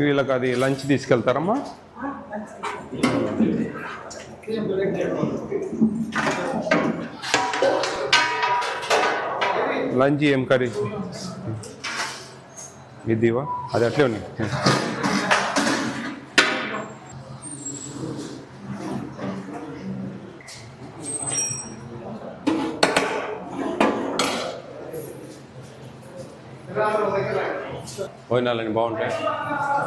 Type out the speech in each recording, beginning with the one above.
వీళ్ళకి అది lunch తీసుకెళ్తారమ్మా? Lunch ఏం కర్రీ? ఇదివా అది అట్లే ఉన్నాయి. భోజనాలని బాగుంటాయి.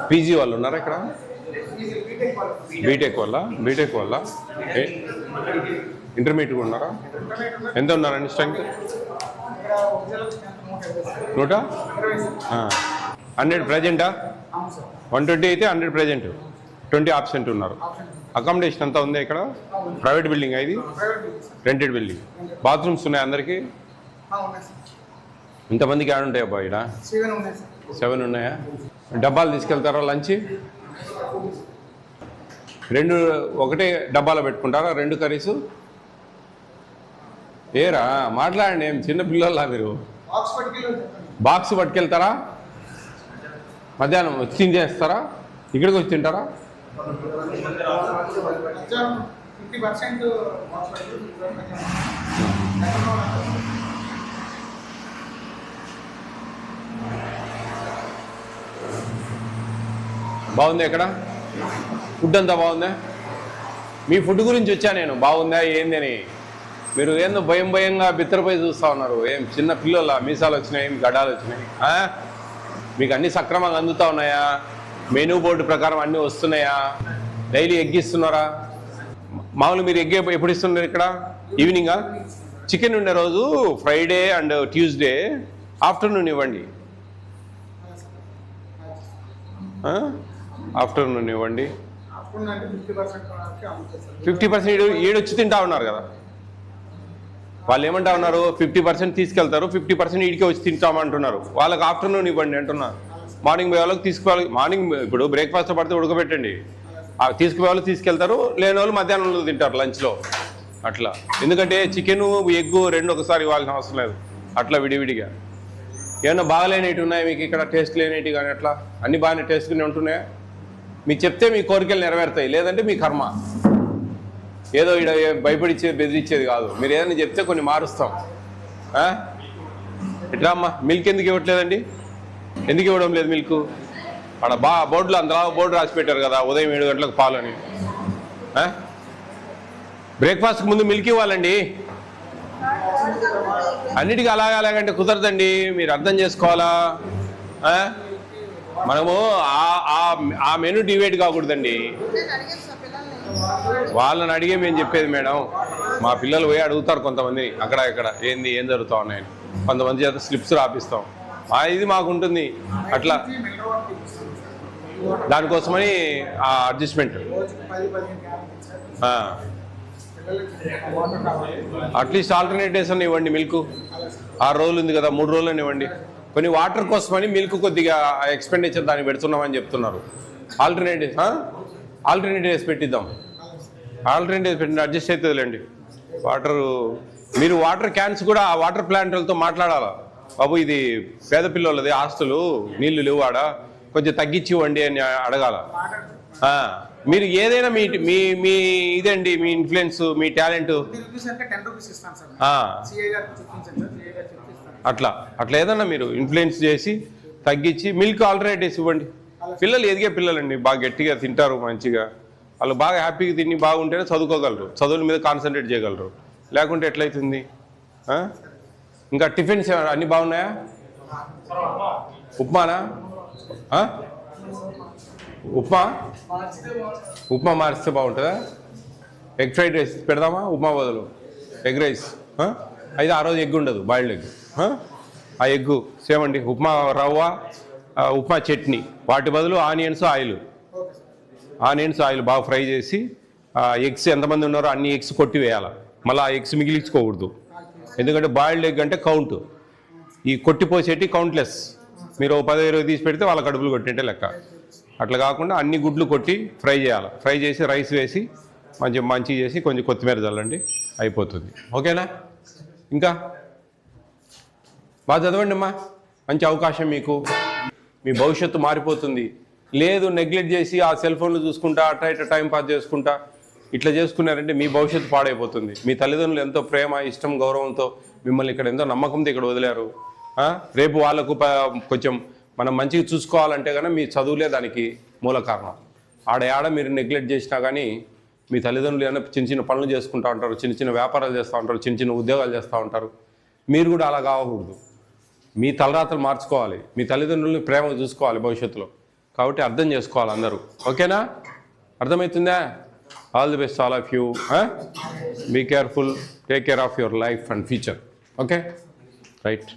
పీజీ వాళ్ళు ఉన్నారా ఇక్కడ? బీటెక్ వల్ల ఇంటర్మీడియట్ ఉన్నారా? ఎంత ఉన్నారండి స్ట్రెంగ్త్? 100 ప్రజెంటా? 120 అయితే 100 ప్రజెంట్, 20 ఆబ్సెంట్ ఉన్నారు. అకామిడేషన్ అంతా ఉందా ఇక్కడ? ప్రైవేట్ బిల్డింగ్ ఇది? Rented building. బాత్రూమ్స్ ఉన్నాయి అందరికీ? ఇంతమందికి యాడ్ ఉంటాయా అబ్బా ఇక్కడ? 7 ఉన్నాయా? డబ్బాలు తీసుకెళ్తారా లంచ్? ఒకటే డబ్బాలో పెట్టుకుంటారా 2 కర్రీసు? ఏరా మాట్లాడండి, ఏం చిన్న పిల్లలా మీరు? బాక్స్ పట్టుకెళ్తారా? మధ్యాహ్నం వచ్చి తినేస్తారా? ఇక్కడికి వచ్చి తింటారా? బాగుందా ఇక్కడ? ఫుడ్ అంతా బాగుందా? మీ ఫుడ్ గురించి వచ్చా నేను, బాగుందా ఏందని. మీరు ఏందో భయంగా బిత్తరపోయి చూస్తూ ఉన్నారు. ఏం చిన్న పిల్లల మీసాలు వచ్చినాయి, గడ్డాలు వచ్చినాయి. మీకు అన్నీ సక్రమంగా అందుతూ ఉన్నాయా? మెనూ బోర్డు ప్రకారం అన్నీ వస్తున్నాయా? డైలీ ఎగ్ ఇస్తున్నారా? మామూలు మీరు ఎగ్ ఎప్పుడు ఇస్తున్నారు ఇక్కడ? ఈవినింగా? చికెన్ ఉండే రోజు ఫ్రైడే అండ్ ట్యూస్డే ఆఫ్టర్నూన్ ఇవ్వండి. ఆఫ్టర్నూన్ ఇవ్వండి. 50% ఏడొచ్చి తింటా ఉన్నారు కదా. వాళ్ళు ఏమంటా ఉన్నారు? 50% తీసుకెళ్తారు, 50% ఈడికే వచ్చి తింటామంటున్నారు. వాళ్ళకి ఆఫ్టర్నూన్ ఇవ్వండి అంటున్నారు. మార్నింగ్ పోయే వాళ్ళకి తీసుకోవాలి. మార్నింగ్ ఇప్పుడు బ్రేక్ఫాస్ట్ పడితే ఉడకబెట్టండి. తీసుకుపోయే వాళ్ళు తీసుకెళ్తారు, లేని వాళ్ళు మధ్యాహ్నంలో తింటారు లంచ్లో. అట్లా. ఎందుకంటే చికెన్ ఎగ్ 2 ఒకసారి ఇవ్వాల్సిన అవసరం లేదు. అట్లా విడివిడిగా. ఏమన్నా బాగాలేనివి ఉన్నాయా మీకు ఇక్కడ? టేస్ట్ లేనివి కానీ అట్లా అన్ని బాగానే టేస్ట్గానే ఉంటున్నాయా? మీకు చెప్తే మీ కోరికలు నెరవేరుతాయి, లేదంటే మీ కర్మ. ఏదో ఇక్కడ భయపడిచ్చేది బెదిరించేది కాదు. మీరు ఏదైనా చెప్తే కొన్ని మారుస్తాం. ఎట్లా అమ్మా? మిల్క్ ఎందుకు ఇవ్వట్లేదండి? ఎందుకు ఇవ్వడం లేదు మిల్క్? అక్కడ బోర్డులో అందులో బోర్డు రాసి పెట్టారు కదా, ఉదయం 7 గంటలకు పాలని. బ్రేక్ఫాస్ట్కి ముందు మిల్క్ ఇవ్వాలండి. అన్నిటికీ అలాగంటే కుదరదండి, మీరు అర్థం చేసుకోవాలా. మనము ఆ మెనూ డివైడ్ కాకూడదండి. వాళ్ళని అడిగే మేము చెప్పేది మేడం. మా పిల్లలు పోయి అడుగుతారు కొంతమంది అక్కడ ఇక్కడ ఏం జరుగుతూ ఉన్నాయని. కొంతమంది చేత స్లిప్స్ రాపిస్తాం. ఇది మాకు ఉంటుంది అట్లా. దానికోసమని ఆ అడ్జస్ట్మెంట్. అట్లీస్ట్ ఆల్టర్నేటివ్స్ అని ఇవ్వండి. మిల్క్ 6 రోజులు ఉంది కదా, 3 రోజులు ఇవ్వండి. కొన్ని వాటర్ కోసమని మిల్క్ కొద్దిగా ఎక్స్పెండిచర్ దాన్ని పెడుతున్నామని చెప్తున్నారు. ఆల్టర్నేటివ్స్ పెట్టిద్దాం. ఆల్టర్నేటివ్స్ పెట్టి అడ్జస్ట్ అవుతుందిలేండి. మీరు వాటర్ క్యాన్స్ కూడా ఆ వాటర్ ప్లాంట్లతో మాట్లాడాలా. బాబు ఇది పేద పిల్లలది హాస్టలు, నీళ్లు లేవు ఆడ, కొంచెం తగ్గించి ఇవ్వండి అని అడగాల. మీరు ఏదైనా మీ ఇదండి, మీ ఇన్ఫ్లుయెన్స్, మీ టాలెంట్ అట్లా ఏదన్నా మీరు ఇన్ఫ్లుయెన్స్ చేసి తగ్గించి మిల్క్ ఆల్టర్నేటివ్స్ ఇవ్వండి. పిల్లలు ఎదిగే పిల్లలండి, బాగా గట్టిగా తింటారు మంచిగా. వాళ్ళు బాగా హ్యాపీగా తిని బాగుంటేనే చదువుకోగలరు, చదువుల మీద కాన్సన్ట్రేట్ చేయగలరు. లేకుంటే ఎట్లయితుంది? ఇంకా టిఫిన్స్ అన్నీ బాగున్నాయా? ఉప్మానా? ఉప్మా మారిస్తే బాగుంటుందా? ఎగ్ ఫ్రైడ్ రైస్ పెడదామా? ఉప్మా బదులు ఎగ్ రైస్ అయితే ఆ రోజు ఎగ్ ఉండదు, బాయిల్డ్ ఎగ్. ఆ ఎగ్గు సేమ్ అండి. ఉప్మా రవ్వ, ఉప్మా చట్నీ, వాటి బదులు ఆనియన్స్ ఆయిల్ బాగా ఫ్రై చేసి ఎగ్స్ ఎంతమంది ఉన్నారో అన్ని ఎగ్స్ కొట్టి వేయాలి. మళ్ళీ ఆ ఎగ్స్ మిగిలించుకోకూడదు. ఎందుకంటే బాయిల్డ్ ఎగ్ అంటే కౌంట్, ఈ కొట్టిపోసేటి కౌంట్లెస్. మీరు 10-20 తీసి పెడితే వాళ్ళ కడుపులు కొట్టింటే లెక్క. అట్లా కాకుండా అన్ని గుడ్లు కొట్టి ఫ్రై చేయాలి. ఫ్రై చేసి రైస్ వేసి మంచిగా చేసి కొంచెం కొత్తిమీర చల్లండి, అయిపోతుంది. ఓకేనా? ఇంకా బాగా చదవండి అమ్మా, మంచి అవకాశం మీకు. మీ భవిష్యత్తు మారిపోతుంది. లేదు నెగ్లెక్ట్ చేసి ఆ సెల్ ఫోన్లు చూసుకుంటా అట్లా ఇట్లా టైం పాస్ చేసుకుంటా ఇట్లా చేసుకున్నారంటే మీ భవిష్యత్తు పాడైపోతుంది. మీ తల్లిదండ్రులు ఎంతో ప్రేమ ఇష్టం గౌరవంతో మిమ్మల్ని ఇక్కడ ఎంతో నమ్మకంతో ఇక్కడ వదిలేరు. రేపు వాళ్ళకు కొంచెం మనం మంచిగా చూసుకోవాలంటే కనుక మీ చదువులే దానికి మూల కారణం. ఆడ మీరు నెగ్లెక్ట్ చేసినా కానీ మీ తల్లిదండ్రులు ఏమైనా చిన్న చిన్న పనులు చేసుకుంటూ ఉంటారు, చిన్న చిన్న వ్యాపారాలు చేస్తూ ఉంటారు, చిన్న చిన్న ఉద్యోగాలు చేస్తూ ఉంటారు. మీరు కూడా అలా కావకూడదు. మీ తలరాతలు మార్చుకోవాలి, మీ తల్లిదండ్రులని ప్రేమగా చూసుకోవాలి భవిష్యత్తులో. కాబట్టి అర్థం చేసుకోవాలి అందరూ. ఓకేనా? అర్థమవుతుందా? All the best all of you. Be careful, take care of your life and future. Okay, right.